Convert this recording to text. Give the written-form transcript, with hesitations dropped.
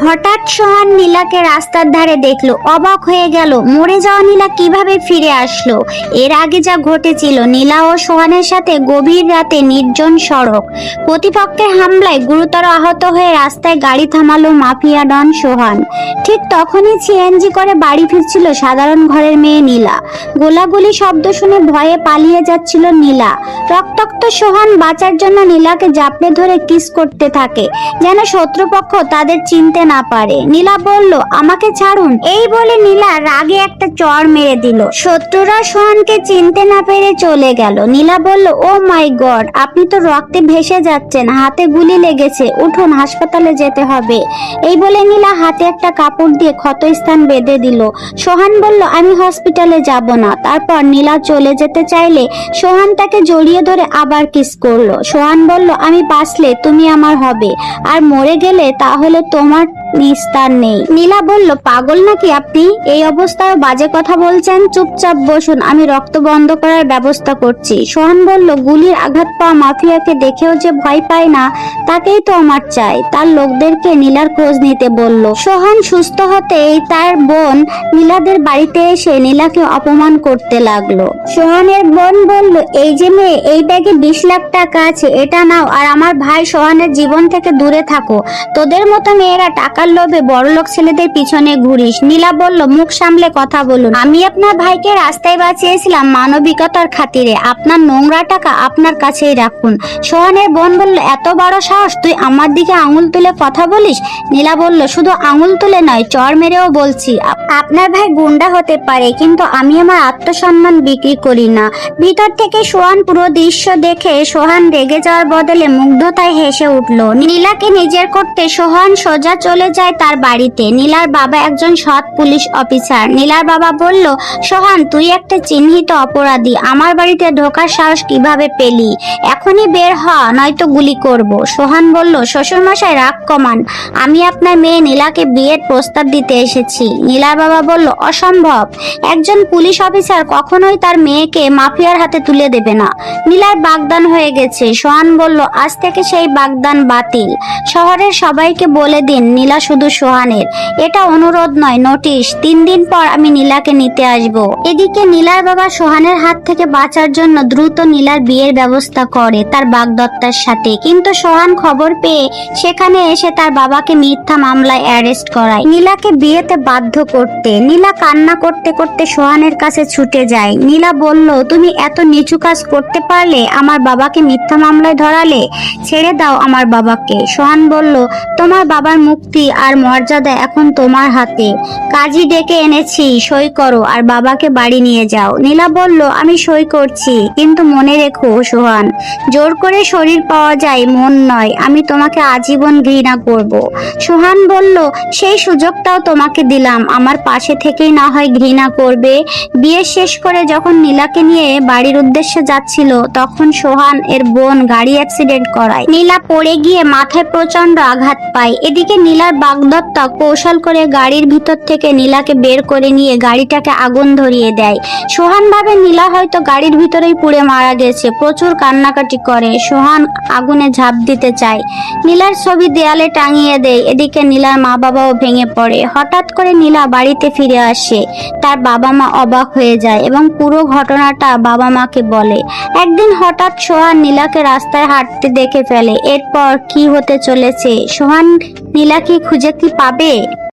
হঠাৎ সোহান নীলাকে রাস্তার ধারে দেখলো, অবাক হয়ে গেল। মরে যাওয়া নীলা কিভাবে ফিরে আসলো? এর আগে যা ঘটেছিল, নীলা ও সোহানের সাথে গভীর রাতে নির্জন সড়ক প্রতিপক্ষের হামলায় গুরুতর আহত হয়ে রাস্তায় গাড়ি থামালো মাফিয়া ডন সোহান। ঠিক তখনই সিএনজি করে বাড়ি ফিরছিল সাধারণ ঘরের মেয়ে নীলা। গোলাগুলি শব্দ শুনে ভয়ে পালিয়ে যাচ্ছিল নীলা। রক্তাক্ত সোহান বাঁচার জন্য নীলাকে জাপড়ে ধরে কিস করতে থাকে, যেন শত্রুপক্ষ তাদের চিনতে না পারে। নীলা বলল, আমাকে ছাড়ুন। এই বলে নীলা রাগে একটা চড় মেরে দিল। শত্রুরা সোহানকে চিনতে না পেরে চলে গেল। নীলা বলল, ও মাই গড, আপনি তো রক্তে ভেসে যাচ্ছেন, হাতে গুলি লেগেছে, উঠুন, হাসপাতালে যেতে হবে। এই বলে নীলা হাতে একটা কাপড় দিয়ে ক্ষতস্থান বেঁধে দিল। সোহান বলল, আমি হসপিটালে যাব না। তারপর নীলা চলে যেতে চাইলে সোহান তাকে জড়িয়ে ধরে আবার কিস করলো। সোহান বলল, আমি বাঁচলে তুমি আমার হবে, আর মরে গেলে তাহলে তোমার নিস্তার নেই। নীলা বলল, পাগল নাকি আপনি? এই অবস্থায় বাজে কথা বলছেন? চুপচাপ বসুন, আমি রক্ত বন্ধ করার ব্যবস্থা করছি। সোহান বলল, গুলির আঘাত পাওয়া মাফিয়াকে দেখেও যে ভয় পায় না, তাকেই তো আমার চাই। তার লোকদেরকে নীলার খোঁজ নিতে বলল। সোহান সুস্থ হতেই তার বোন নীলাদের বাড়িতে এসে নীলাকে অপমান করতে লাগলো। সোহানের বোন বলল, এই যে মেয়ে, এই ব্যাগে 20 লাখ টাকা আছে, এটা নাও, আর আমার ভাই সোহানের জীবন থেকে দূরে থাকো। তোদের মতো মেয়েরা টাকার লোভে বড়লোক ছেলেদের পিছনে ঘুরিস। নীলা বলল, মুখ সামলে কথা বলুন। আমি আপনার ভাইকে রাস্তায় বাঁচিয়েছিলাম মানবিকতার খাতিরে। আপনার নোংরা টাকা আপনার কাছেই রাখুন। সোহানের বোন বলল, এত বড় সাহস, তুই আমার দিকে আঙুল তুলে কথা বলিস? নীলা বলল, শুধু আঙুল তুলে নয়, চড় মেরেও বলছি। আপনার ভাই গুন্ডা হতে পারে, কিন্তু আমি আমার আত্মসম্মান বিক্রি করি না। ভিতর থেকে সোহান পুরো দৃশ্য দেখে সোহান রেগে যাওয়ার বদলে মুগ্ধতায় হেসে উঠল। নীলাকে নিজের করতে সোহান সোজা চলে যায় তার বাড়িতে। নীলার বাবা একজন সৎ পুলিশ অফিসার। নীলার বাবা বলল, সোহান, তুই একটা চিহ্নিত অপরাধী, আমার বাড়িতে ঢোকার সাহস কিভাবে পেলি? এখনই বের হ, নয়তো গুলি করব। সোহান বলল, শ্বশুরমশাই, রাগ কমান, আমি আপনার মেয়ে নীলাকে বিয়ের প্রস্তাব দিতে এসেছি। নীলার বাবা বলল, অসম্ভব, একজন পুলিশ অফিসার কখনোই তার মেয়েকে মাফিয়ার হাতে তুলে দেবে না। নীলার বাগদান হয়ে গেছে। সোহান বলল, আজ থেকে সেই বাগদান বাতিল। শহরের সবাইকে বলে দিন নীলা শুধু সোহানের। এটা অনুরোধ নয়, নোটিশ। 3 দিন পর আমি নীলাকে নিতে আসব। এদিকে নীলার বাবা সোহানের হাত থেকে বাঁচার জন্য দ্রুত নীলার বিয়ের ব্যবস্থা করে তার বাগদত্তার সাথে। কিন্তু সোহান খবর পেয়ে সেখানে এসে তার বাবাকে মিথ্যা মামলায় অ্যারেস্ট করায় নীলাকে বিয়েতে বাধ্য করতে। নীলা কান্না করতে করতে সোহানের কাছে ছুটে যায়। নীলা বলল, তুমি এত নিচু কাজ করতে পারলে? আমার বাবাকে মিথ্যা মামলায় ধরালে? ছেড়ে দাও আমার বাবাকে। সোহান বলল, তোমার বাবার মুক্তি আর মর্যাদা এখন তোমার হাতে। কাজী ডেকে এনেছি, সই করো আর বাবাকে বাড়ি নিয়ে যাও। নীলা বলল, আমি সই করছি, কিন্তু মনে রেখো সোহান, জোর করে শরীর পাওয়া যায়, মন নয়। আমি তোমাকে আজীবন ঘৃণা করব। সোহান বলল, সেই সুযোগটাও তোমাকে দিলাম, আমার পাশে থেকেই না হয় ঘৃণা করবে। বিয়ে শেষ করে যখন নীলাকে নিয়ে বাড়ির উদ্দেশ্যে যাচ্ছিল, তখন সোহান এর বোন গাড়ি অ্যাক্সিডেন্ট করায়। নীলা পড়ে গিয়ে মাথায় প্রচন্ড আঘাত পায়। এদিকে নীলার বাগদত্তা কৌশল করে গাড়ির ভিতর থেকে নীলাকে বের করে নিয়ে গাড়িটাকে আগুন ধরিয়ে দেয়। সোহান ভাবে নীলা হয়তো গাড়ির ভিতরেই পুড়ে মারা গেছে। প্রচুর কান্নাকাটি করে। সোহান আগুনে ঝাঁপ দিতে চায়। নীলার ছবি দেয়ালে টাঙিয়ে দেয়। এদিকে নীলার মা বাবাও ভেঙে পড়ে। হঠাৎ করে নীলা বাড়িতে ফিরে আসে। তার বাবা মা অবাক হয়ে যায় এবং পুরো ঘটনাটা বাবা মাকে বলে। একদিন হঠাৎ সোহান নীলাকে রাস্তায় হাঁটতে দেখে ফেলে। এরপর কি হতে চলেছে? সোহান নীলাকে খুঁজে কি পাবে?